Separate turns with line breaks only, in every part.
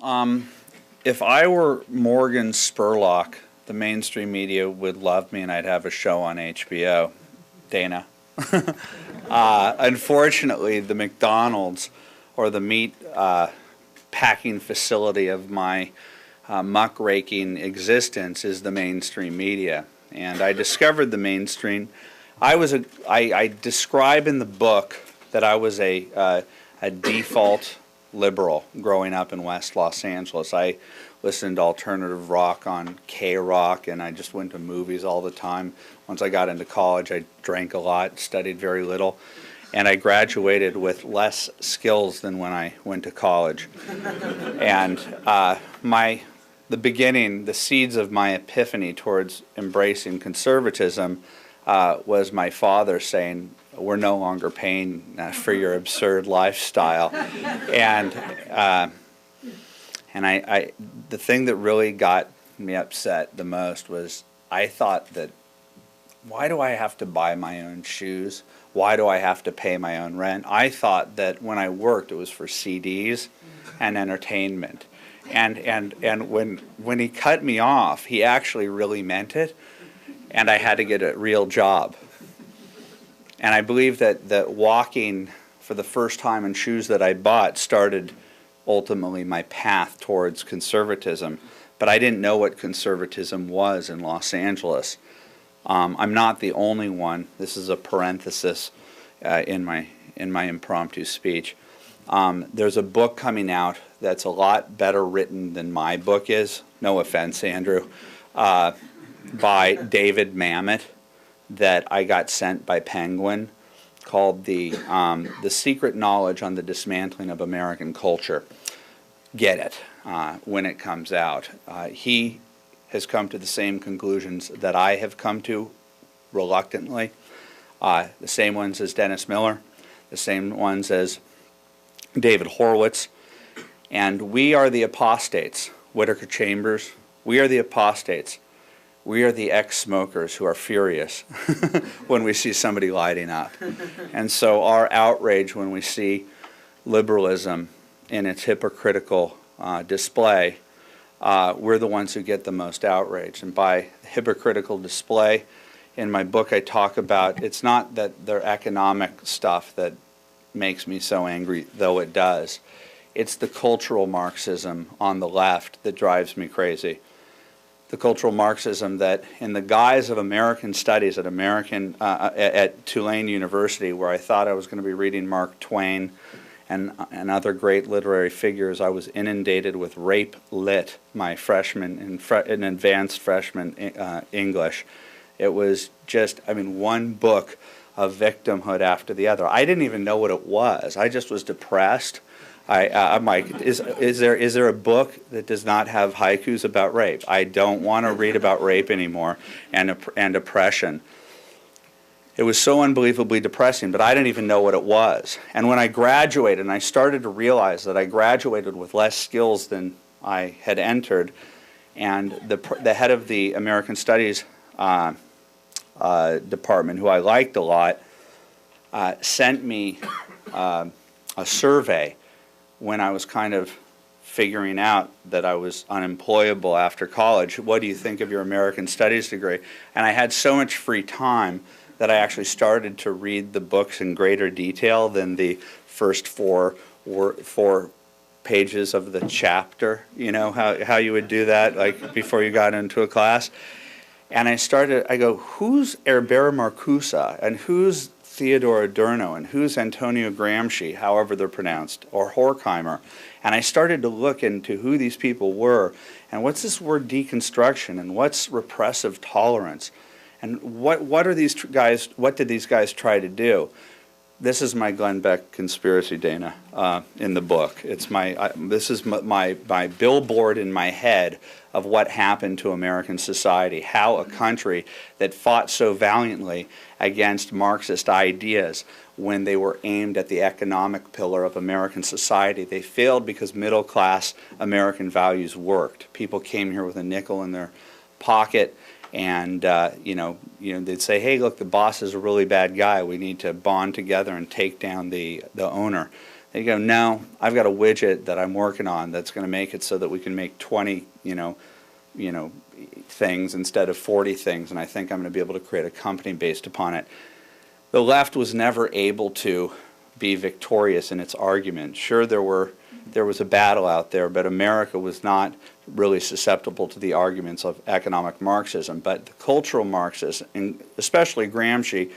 Um, if I were Morgan Spurlock, the mainstream media would love me and I'd have a show on HBO. Dana. Unfortunately, the McDonald's or the meat packing facility of my muckraking existence is the mainstream media. And I discovered the mainstream. I describe in the book that I was a default liberal growing up in West Los Angeles. I listened to alternative rock on K-Rock, and I just went to movies all the time. Once I got into college, I drank a lot, studied very little, and I graduated with less skills than when I went to college. And the seeds of my epiphany towards embracing conservatism was my father saying, "We're no longer paying for your absurd lifestyle," and the thing that really got me upset the most was I thought that, why do I have to buy my own shoes? Why do I have to pay my own rent? I thought that when I worked, it was for CDs and entertainment. And when he cut me off, he actually really meant it, and I had to get a real job. And I believe that walking for the first time in shoes that I bought started ultimately my path towards conservatism. But I didn't know what conservatism was in Los Angeles. I'm not the only one. This is a parenthesis in my impromptu speech. There's a book coming out that's a lot better written than my book is. No offense, Andrew. By David Mamet, that I got sent by Penguin, called the Secret Knowledge on the Dismantling of American Culture. Get it when it comes out. He has come to the same conclusions that I have come to, reluctantly. The same ones as Dennis Miller, the same ones as David Horowitz. And we are the apostates, Whittaker Chambers. We are the apostates. We are the ex-smokers who are furious when we see somebody lighting up. And so our outrage when we see liberalism in its hypocritical display, we're the ones who get the most outrage. And by hypocritical display, in my book I talk about, it's not that their economic stuff that makes me so angry, though it does. It's the cultural Marxism on the left that drives me crazy. The cultural Marxism that, in the guise of American studies at Tulane University, where I thought I was going to be reading Mark Twain and other great literary figures, I was inundated with rape lit my freshman in advanced freshman English. It was just, one book of victimhood after the other. I didn't even know what it was. I just was depressed. I'm like, is there a book that does not have haikus about rape? I don't want to read about rape anymore and oppression. It was so unbelievably depressing, but I didn't even know what it was. And when I graduated, and I started to realize that I graduated with less skills than I had entered, and the head of the American Studies department, who I liked a lot, sent me a survey when I was kind of figuring out that I was unemployable after college. What do you think of your American Studies degree? And I had so much free time that I actually started to read the books in greater detail than the first four pages of the chapter. You know how you would do that, like before you got into a class. And I go, who's Herbert Marcuse, and who's Theodore Adorno, and who's Antonio Gramsci, however they're pronounced, or Horkheimer. And I started to look into who these people were, and what's this word deconstruction, and what's repressive tolerance, and what did these guys try to do? This is my Glenn Beck conspiracy, Dana, in the book. It's this is my billboard in my head of what happened to American society, how a country that fought so valiantly against Marxist ideas when they were aimed at the economic pillar of American society, they failed because middle-class American values worked. People came here with a nickel in their pocket, and they'd say, hey, look, the boss is a really bad guy. We need to bond together and take down the owner. They go, no, I've got a widget that I'm working on that's going to make it so that we can make 20, things instead of 40 things, and I think I'm going to be able to create a company based upon it. The left was never able to be victorious in its argument. Sure, there was a battle out there, but America was not really susceptible to the arguments of economic Marxism. But the cultural Marxists, and especially Gramsci,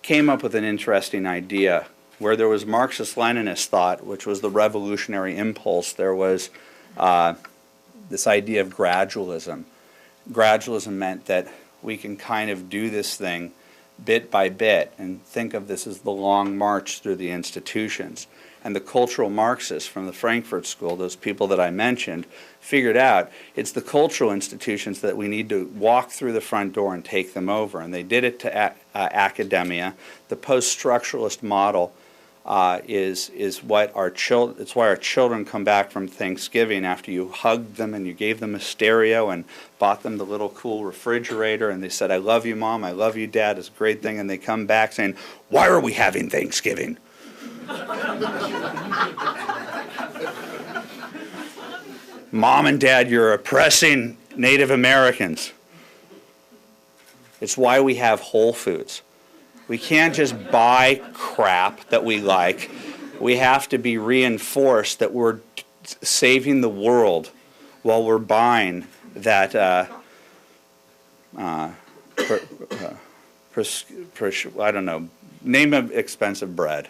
came up with an interesting idea. Where there was Marxist-Leninist thought, which was the revolutionary impulse, there was this idea of gradualism. Gradualism meant that we can kind of do this thing bit by bit and think of this as the long march through the institutions. And the cultural Marxists from the Frankfurt School, those people that I mentioned, figured out it's the cultural institutions that we need to walk through the front door and take them over. And they did it to academia. The post-structuralist model is what it's why our children come back from Thanksgiving after you hugged them and you gave them a stereo and bought them the little cool refrigerator and they said, I love you, Mom, I love you, Dad, it's a great thing, and they come back saying, why are we having Thanksgiving? Mom and Dad, you're oppressing Native Americans. It's why we have Whole Foods. We can't just buy crap that we like. We have to be reinforced that we're saving the world while we're buying that I don't know, name of expensive bread.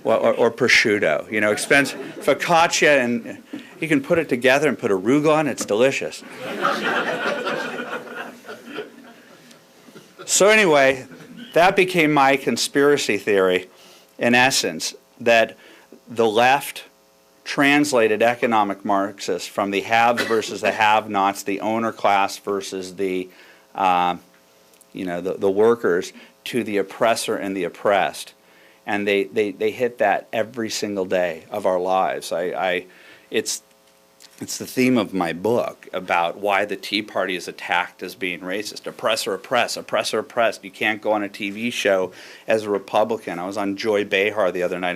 Or prosciutto, expensive focaccia, and you can put it together and put arugula on. It's delicious. So anyway, that became my conspiracy theory, in essence, that the left translated economic Marxists from the haves versus the have-nots, the owner class versus the workers, to the oppressor and the oppressed. And they hit that every single day of our lives. It's the theme of my book about why the Tea Party is attacked as being racist. Oppressor, oppress, oppressor, oppressed. You can't go on a TV show as a Republican. I was on Joy Behar the other night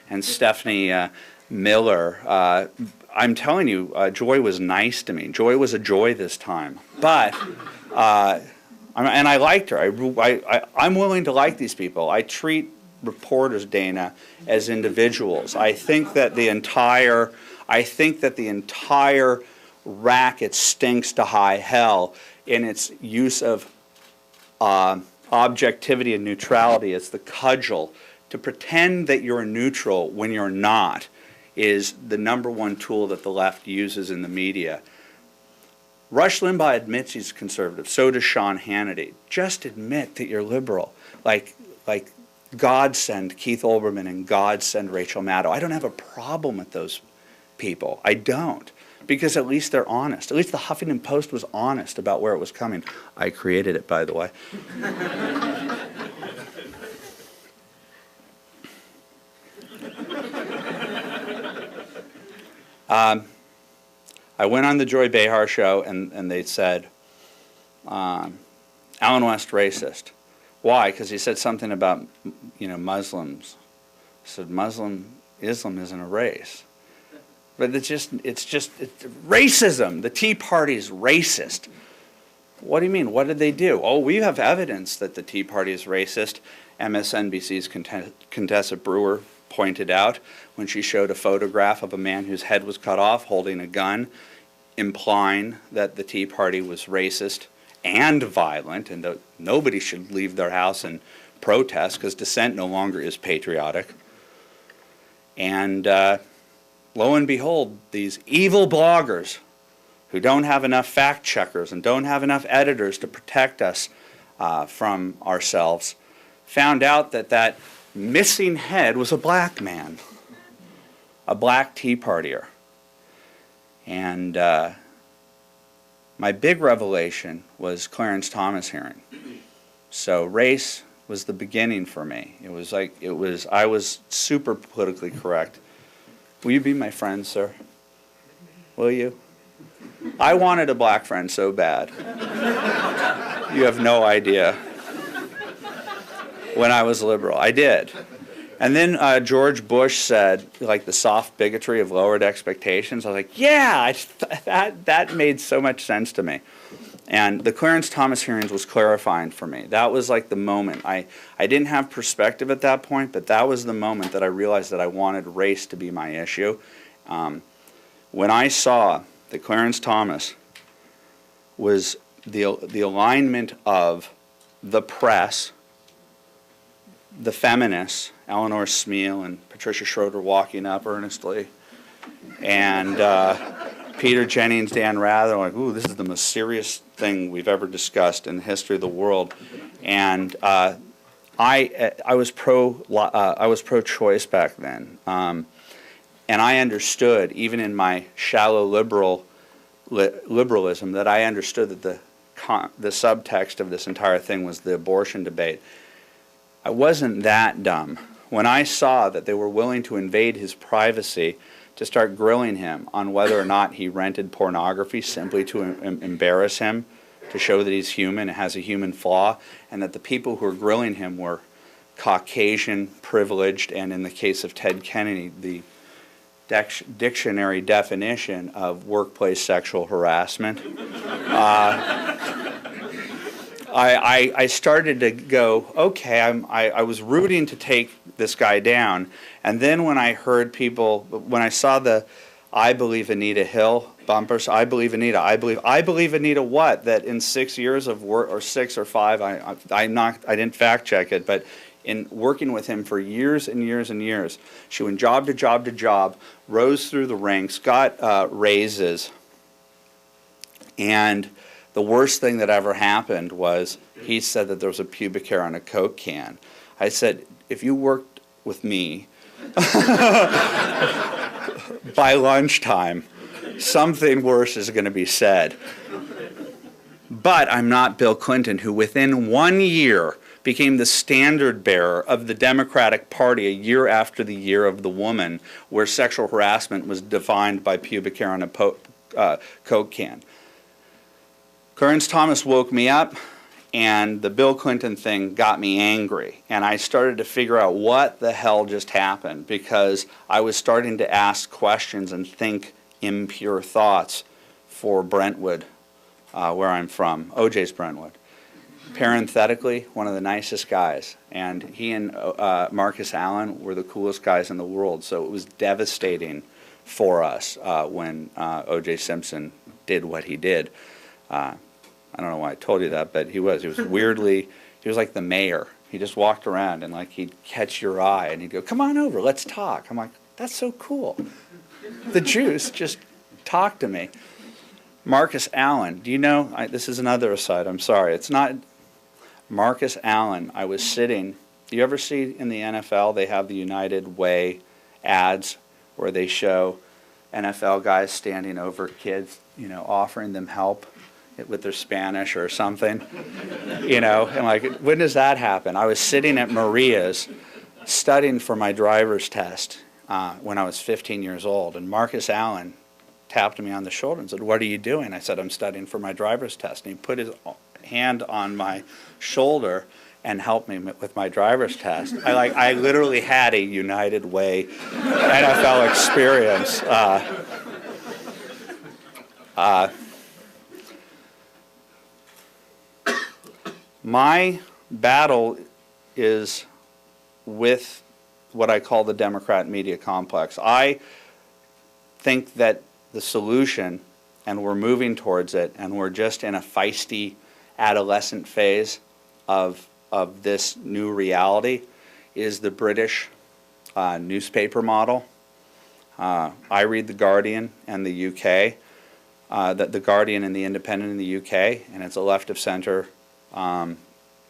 and Stephanie Miller. I'm telling you, Joy was nice to me. Joy was a joy this time. But, and I liked her. I'm willing to like these people. I treat reporters, Dana, as individuals. I think that the entire racket stinks to high hell in its use of objectivity and neutrality as the cudgel. To pretend that you're neutral when you're not is the number one tool that the left uses in the media. Rush Limbaugh admits he's conservative. So does Sean Hannity. Just admit that you're liberal. Like God send Keith Olbermann and God send Rachel Maddow. I don't have a problem with those people. I don't. Because at least they're honest. At least the Huffington Post was honest about where it was coming. I created it, by the way. I went on the Joy Behar show and they said, Alan West racist. Why? Because he said something about, Muslims. I said, Islam isn't a race. But it's racism. The Tea Party is racist. What do you mean? What did they do? Oh, we have evidence that the Tea Party is racist. MSNBC's Contessa Brewer pointed out when she showed a photograph of a man whose head was cut off holding a gun, implying that the Tea Party was racist and violent, and that nobody should leave their house and protest because dissent no longer is patriotic. And lo and behold, these evil bloggers who don't have enough fact checkers and don't have enough editors to protect us from ourselves found out that that missing head was a black man, a black Tea Partier. And my big revelation was Clarence Thomas hearing. So race was the beginning for me. I was super politically correct. Will you be my friend, sir? Will you? I wanted a black friend so bad. You have no idea. When I was liberal, I did. And then George Bush said, like, the soft bigotry of lowered expectations. I was like, yeah, that made so much sense to me. And the Clarence Thomas hearings was clarifying for me. That was like the moment. I didn't have perspective at that point, but that was the moment that I realized that I wanted race to be my issue. When I saw that Clarence Thomas was the alignment of the press, the feminists, Eleanor Smeal and Patricia Schroeder walking up earnestly, and Peter Jennings, Dan Rather, like, ooh, this is the most serious thing we've ever discussed in the history of the world. And I was pro-choice back then, and I understood, even in my shallow liberalism, that I understood that the subtext of this entire thing was the abortion debate. I wasn't that dumb. When I saw that they were willing to invade his privacy to start grilling him on whether or not he rented pornography simply to embarrass him, to show that he's human and has a human flaw, and that the people who were grilling him were Caucasian, privileged, and in the case of Ted Kennedy, the dictionary definition of workplace sexual harassment. I started to go, okay, I was rooting to take this guy down, and then when I heard people, when I saw the I believe Anita Hill bumpers, I believe Anita, I believe Anita what? That in 6 years of work, or 6 or 5, I didn't fact check it, but in working with him for years and years and years, she went job to job to job, rose through the ranks, got raises, and the worst thing that ever happened was he said that there was a pubic hair on a Coke can. I said, if you worked with me by lunchtime, something worse is going to be said. But I'm not Bill Clinton, who within 1 year became the standard bearer of the Democratic Party a year after the year of the woman, where sexual harassment was defined by pubic hair on a Coke can. Clarence Thomas woke me up, and the Bill Clinton thing got me angry. And I started to figure out what the hell just happened, because I was starting to ask questions and think impure thoughts for Brentwood, where I'm from. OJ's Brentwood. Parenthetically, one of the nicest guys. And he and Marcus Allen were the coolest guys in the world. So it was devastating for us when O.J. Simpson did what he did. I don't know why I told you that, but he was weirdly, he was like the mayor. He just walked around and like he'd catch your eye and he'd go, come on over, let's talk. I'm like, that's so cool. The Jews just talk to me. Marcus Allen, do you know, this is another aside, I'm sorry. It's not Marcus Allen. I was sitting, do you ever see in the NFL they have the United Way ads where they show NFL guys standing over kids, you know, offering them help with their Spanish or something, you know, and like, when does that happen? I was sitting at Maria's studying for my driver's test when I was 15 years old, and Marcus Allen tapped me on the shoulder and said, what are you doing? I said, I'm studying for my driver's test. And he put his hand on my shoulder and helped me with my driver's test. I literally had a United Way NFL experience. My battle is with what I call the Democrat media complex. I think that the solution, and we're moving towards it, and we're just in a feisty adolescent phase of this new reality, is the British newspaper model. I read The Guardian and the UK, the Guardian and the Independent in the UK, and it's a left-of-center.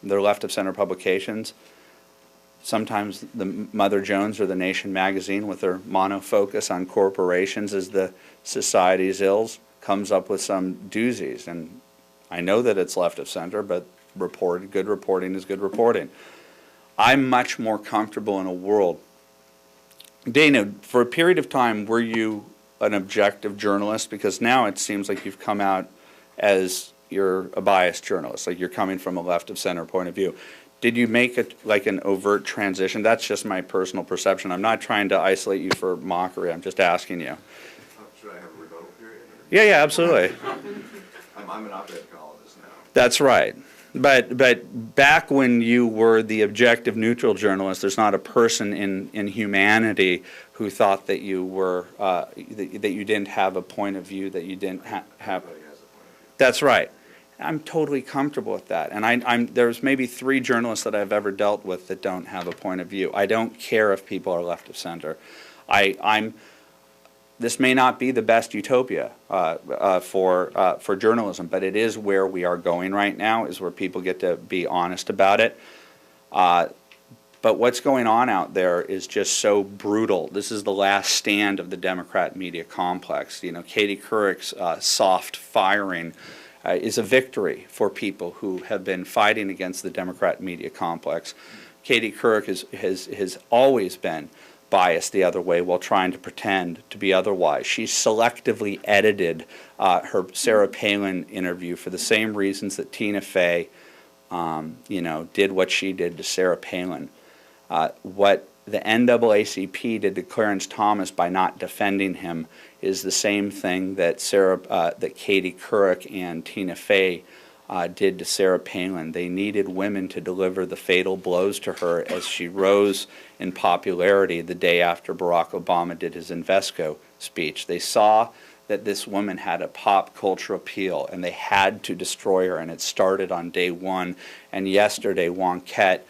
They're left-of-center publications. Sometimes the Mother Jones or the Nation magazine, with their monofocus on corporations as the society's ills, comes up with some doozies. And I know that it's left-of-center, but good reporting is good reporting. I'm much more comfortable in a world. Dana, for a period of time, were you an objective journalist? Because now it seems like you've come out as you're a biased journalist, like you're coming from a left-of-center point of view. Did you make it like an overt transition? That's just my personal perception. I'm not trying to isolate you for mockery. I'm just asking you.
Should I have a rebuttal period?
Yeah, yeah, absolutely.
I'm an op-ed columnist now.
That's right. But back when you were the objective neutral journalist, there's not a person in humanity who thought that you were that you didn't have a point of view, that you didn't have.
Everybody has a point of view.
That's right. I'm totally comfortable with that. And there's maybe 3 journalists that I've ever dealt with that don't have a point of view. I don't care if people are left of center. This may not be the best utopia for journalism, but it is where we are going right now, is where people get to be honest about it. But what's going on out there is just so brutal. This is the last stand of the Democrat media complex. You know, Katie Couric's soft firing is a victory for people who have been fighting against the Democrat media complex. Katie Couric has always been biased the other way while trying to pretend to be otherwise. She selectively edited her Sarah Palin interview for the same reasons that Tina Fey, did what she did to Sarah Palin. What the NAACP did to Clarence Thomas by not defending him is the same thing that Katie Couric and Tina Fey did to Sarah Palin. They needed women to deliver the fatal blows to her as she rose in popularity the day after Barack Obama did his Invesco speech. They saw that this woman had a pop culture appeal, and they had to destroy her, and it started on day one. And yesterday, Wonkette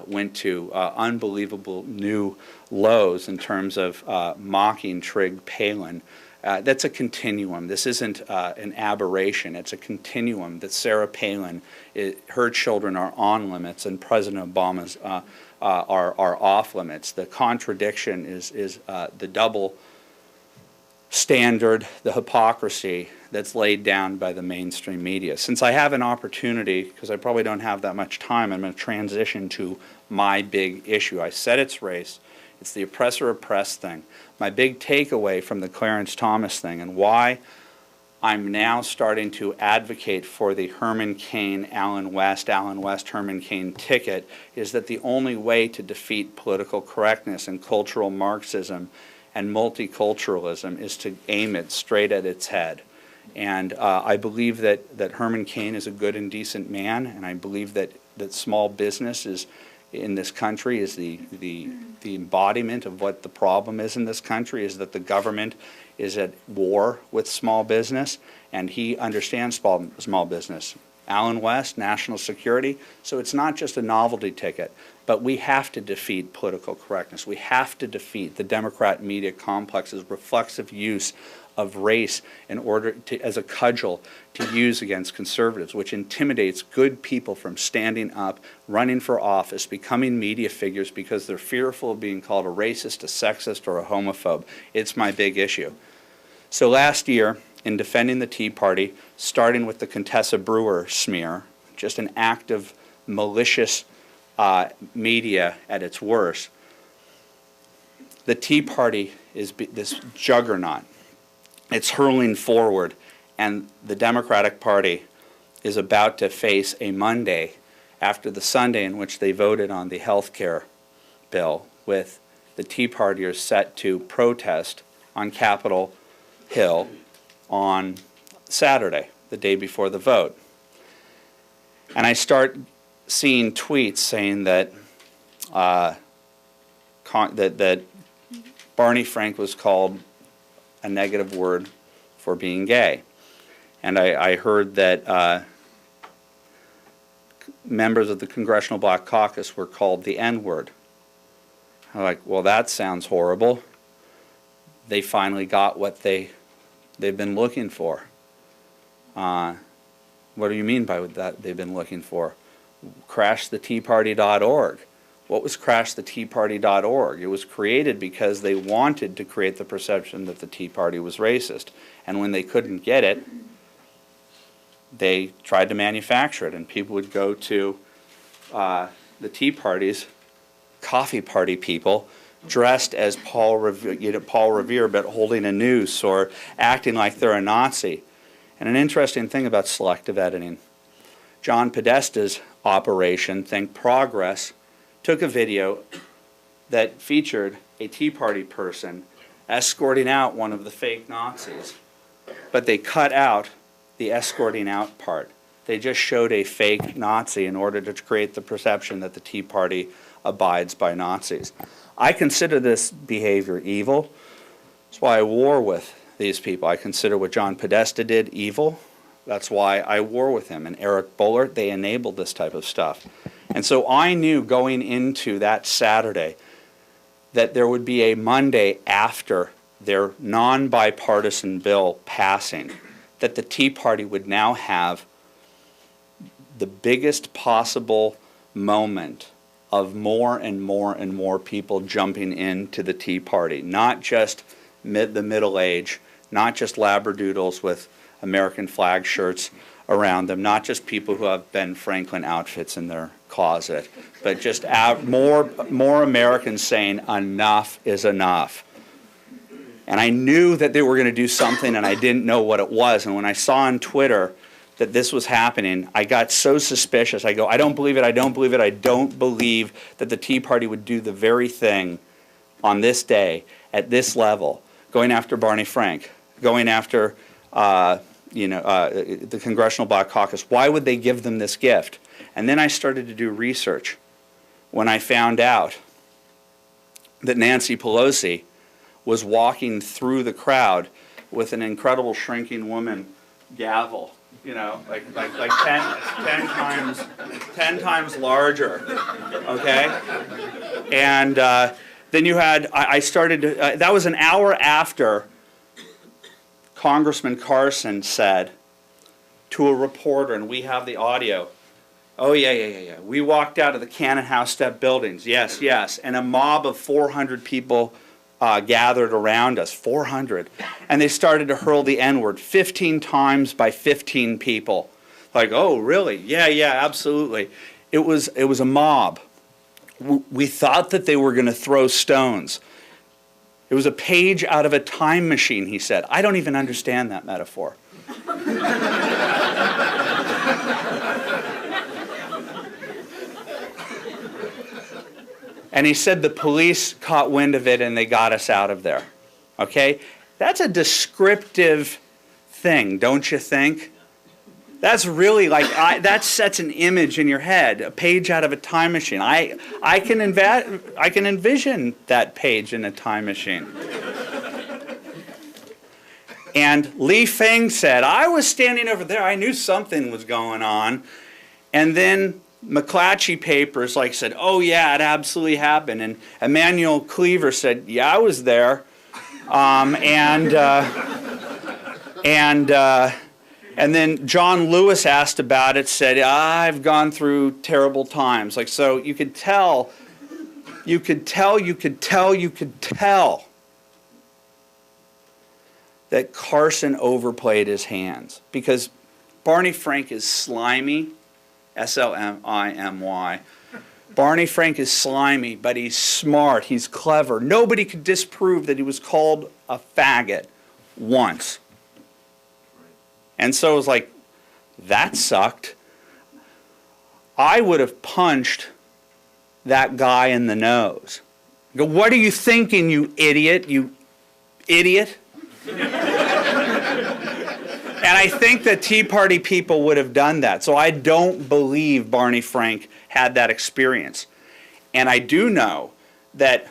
went to unbelievable new lows in terms of mocking Trig Palin. That's a continuum. This isn't an aberration. It's a continuum that Sarah Palin, her children are on limits, and President Obama's are off limits. The contradiction is the double standard, the hypocrisy that's laid down by the mainstream media. Since I have an opportunity, because I probably don't have that much time, I'm going to transition to my big issue. I said it's race. It's the oppressor-oppressed thing. My big takeaway from the Clarence Thomas thing, and why I'm now starting to advocate for the Herman Cain, Allen West, Herman Cain ticket, is that the only way to defeat political correctness and cultural Marxism and multiculturalism is to aim it straight at its head. And I believe that Herman Cain is a good and decent man, and I believe that small business is in this country is the embodiment of what the problem is in this country, is that the government is at war with small business, and he understands small business. Allen West, national security. So it's not just a novelty ticket, but we have to defeat political correctness. We have to defeat the Democrat media complex's reflexive use of race in order to, as a cudgel to use against conservatives, which intimidates good people from standing up, running for office, becoming media figures because they're fearful of being called a racist, a sexist, or a homophobe. It's my big issue. So last year, in defending the Tea Party, starting with the Contessa Brewer smear, just an act of malicious media at its worst, the Tea Party is this juggernaut. It's hurling forward, and the Democratic Party is about to face a Monday after the Sunday in which they voted on the health care bill, with the Tea Partiers set to protest on Capitol Hill on Saturday, the day before the vote. And I start seeing tweets saying that that Barney Frank was called a negative word for being gay. And I heard that members of the Congressional Black Caucus were called the N-word. I'm like, well, that sounds horrible. They finally got what they've been looking for. What do you mean by that they've been looking for? CrashTheTeaParty.org. What was CrashTheTeaParty.org? It was created because they wanted to create the perception that the Tea Party was racist. And when they couldn't get it, they tried to manufacture it. And people would go to the Tea Party's coffee party people dressed as Paul Revere, but holding a noose or acting like they're a Nazi. And an interesting thing about selective editing, John Podesta's operation, think Progress, took a video that featured a Tea Party person escorting out one of the fake Nazis. But they cut out the escorting out part. They just showed a fake Nazi in order to create the perception that the Tea Party abides by Nazis. I consider this behavior evil. That's why I war with these people. I consider what John Podesta did evil. That's why I war with him. And Eric Bullard, they enabled this type of stuff. And so I knew going into that Saturday that there would be a Monday after their non-bipartisan bill passing, that the Tea Party would now have the biggest possible moment of more and more and more people jumping into the Tea Party, not just the middle age, not just labradoodles with American flag shirts around them, not just people who have Ben Franklin outfits in their closet, but just more Americans saying enough is enough. And I knew that they were going to do something, and I didn't know what it was. And when I saw on Twitter that this was happening, I got so suspicious. I go, I don't believe it, I don't believe it, I don't believe that the Tea Party would do the very thing on this day, at this level, going after Barney Frank, going after the Congressional Black Caucus. Why would they give them this gift? And then I started to do research when I found out that Nancy Pelosi was walking through the crowd with an incredible shrinking woman gavel, like 10 times larger, okay? And then you had, I started to, that was an hour after Congressman Carson said to a reporter, and we have the audio, oh, yeah. We walked out of the Cannon House step buildings, yes. And a mob of 400 people gathered around us, 400. And they started to hurl the N-word 15 times by 15 people. Like, oh, really? Yeah, absolutely. It was a mob. We thought that they were going to throw stones. It was a page out of a time machine, he said. I don't even understand that metaphor. And he said the police caught wind of it and they got us out of there. Okay? That's a descriptive thing, don't you think? That's really like, that sets an image in your head, a page out of a time machine. I can envision that page in a time machine. And Li Feng said, I was standing over there, I knew something was going on. And then McClatchy Papers said, oh yeah, it absolutely happened. And Emmanuel Cleaver said, yeah, I was there. And then John Lewis asked about it, said, I've gone through terrible times. So you could tell that Carson overplayed his hands. Because Barney Frank is slimy, S-L-M-I-M-Y. Barney Frank is slimy, but he's smart, he's clever. Nobody could disprove that he was called a faggot once. And so it was like, that sucked. I would have punched that guy in the nose. I go, what are you thinking, you idiot? You idiot? And I think that Tea Party people would have done that. So I don't believe Barney Frank had that experience. And I do know that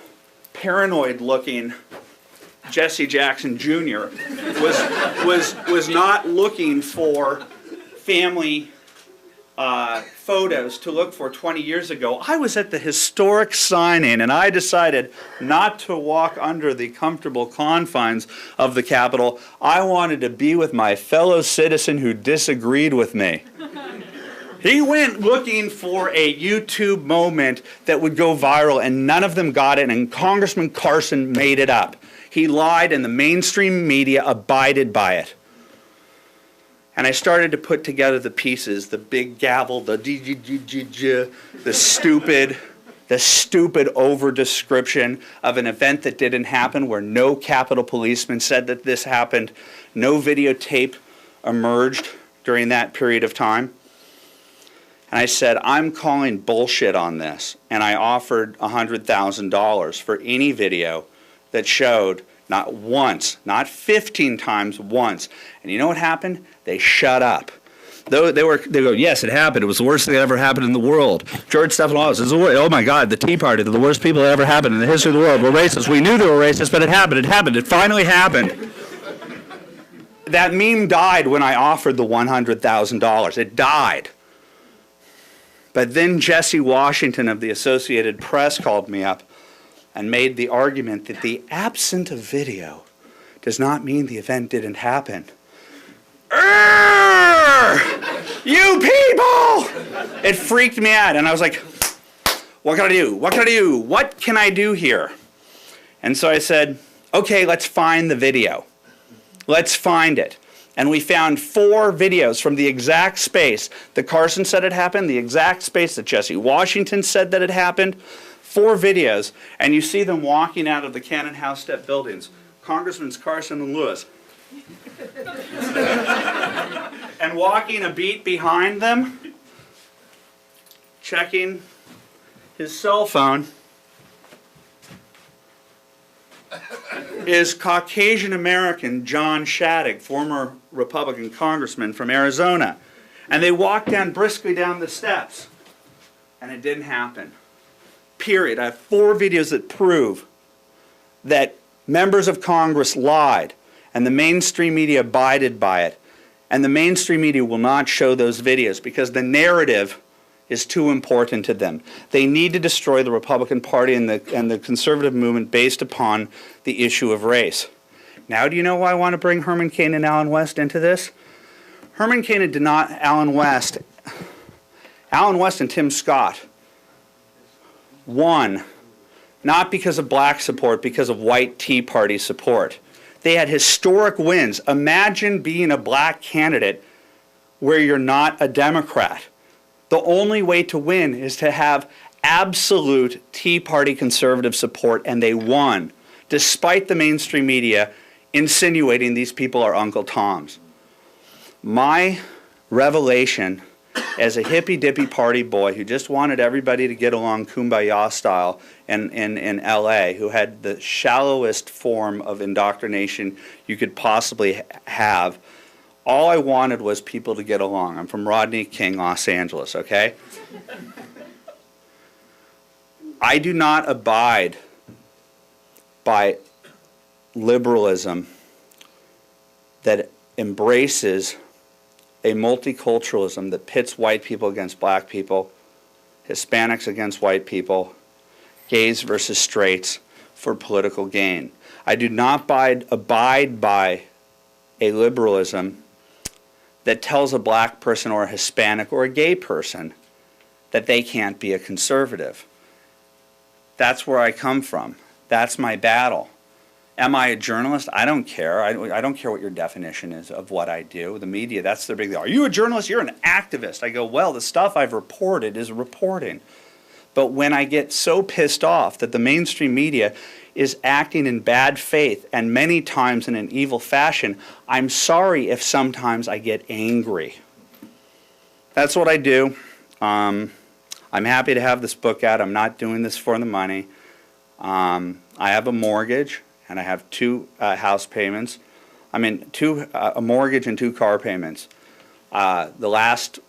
paranoid-looking Jesse Jackson Jr. was not looking for family photos to look for 20 years ago. I was at the historic signing, and I decided not to walk under the comfortable confines of the Capitol. I wanted to be with my fellow citizen who disagreed with me. He went looking for a YouTube moment that would go viral, and none of them got it, and Congressman Carson made it up. He lied, and the mainstream media abided by it. And I started to put together the pieces, the big gavel, the stupid over-description of an event that didn't happen, where no Capitol policeman said that this happened. No videotape emerged during that period of time. And I said, I'm calling bullshit on this. And I offered $100,000 for any video that showed not once, not 15 times, once. And you know what happened? They shut up. They go, yes, it happened. It was the worst thing that ever happened in the world. George Stephanopoulos is, oh my God, the Tea Party, they're the worst people that ever happened in the history of the world. We're racist. We knew they were racist, but it happened. It happened. It finally happened. That meme died when I offered the $100,000. It died. But then Jesse Washington of the Associated Press called me up and made the argument that the absence of video does not mean the event didn't happen. You people! It freaked me out, and I was like, what can I do? What can I do? What can I do here? And so I said, okay, let's find the video. Let's find it. And we found 4 videos from the exact space that Carson said it happened, the exact space that Jesse Washington said that it happened. 4 videos, and you see them walking out of the Cannon House step buildings. Congressmen Carson and Lewis. And walking a beat behind them, checking his cell phone, is Caucasian American John Shattuck, former Republican congressman from Arizona. And they walked down briskly down the steps. And it didn't happen. Period. I have 4 videos that prove that members of Congress lied, and the mainstream media abided by it. And the mainstream media will not show those videos because the narrative is too important to them. They need to destroy the Republican Party and the conservative movement based upon the issue of race. Now, do you know why I want to bring Herman Cain and Allen West into this? Herman Cain and Allen West and Tim Scott won not because of black support, because of white Tea Party support. They had historic wins. Imagine being a black candidate where you're not a Democrat. The only way to win is to have absolute Tea Party conservative support, and they won, despite the mainstream media insinuating these people are Uncle Toms. My revelation as a hippy-dippy party boy who just wanted everybody to get along kumbaya style in L.A., who had the shallowest form of indoctrination you could possibly have, all I wanted was people to get along. I'm from Rodney King, Los Angeles, okay? I do not abide by liberalism that embraces a multiculturalism that pits white people against black people, Hispanics against white people, gays versus straights for political gain. I do not abide by a liberalism that tells a black person or a Hispanic or a gay person that they can't be a conservative. That's where I come from. That's my battle. Am I a journalist? I don't care. I don't care what your definition is of what I do. The media, that's their big deal. Are you a journalist? You're an activist. I go, well, the stuff I've reported is reporting. But when I get so pissed off that the mainstream media is acting in bad faith and many times in an evil fashion, I'm sorry if sometimes I get angry. That's what I do. I'm happy to have this book out. I'm not doing this for the money. I have a mortgage. And I have 2 house payments. I mean, a mortgage and 2 car payments. The last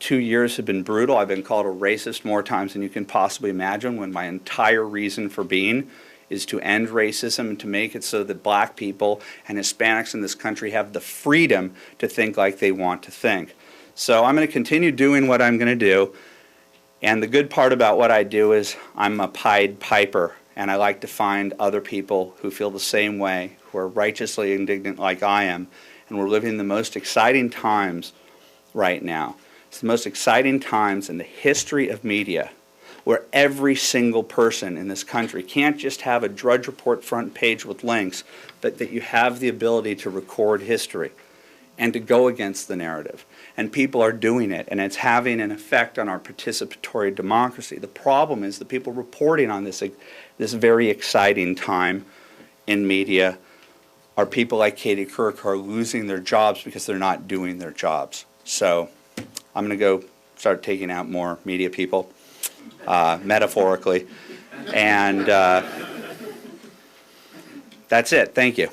2 years have been brutal. I've been called a racist more times than you can possibly imagine, when my entire reason for being is to end racism and to make it so that black people and Hispanics in this country have the freedom to think like they want to think. So I'm going to continue doing what I'm going to do. And the good part about what I do is I'm a Pied Piper. And I like to find other people who feel the same way, who are righteously indignant like I am. And we're living the most exciting times right now. It's the most exciting times in the history of media, where every single person in this country can't just have a Drudge Report front page with links, but that you have the ability to record history and to go against the narrative. And people are doing it, and it's having an effect on our participatory democracy. The problem is the people reporting on this very exciting time in media are people like Katie Couric who are losing their jobs because they're not doing their jobs. So I'm going to go start taking out more media people, metaphorically. And that's it. Thank you.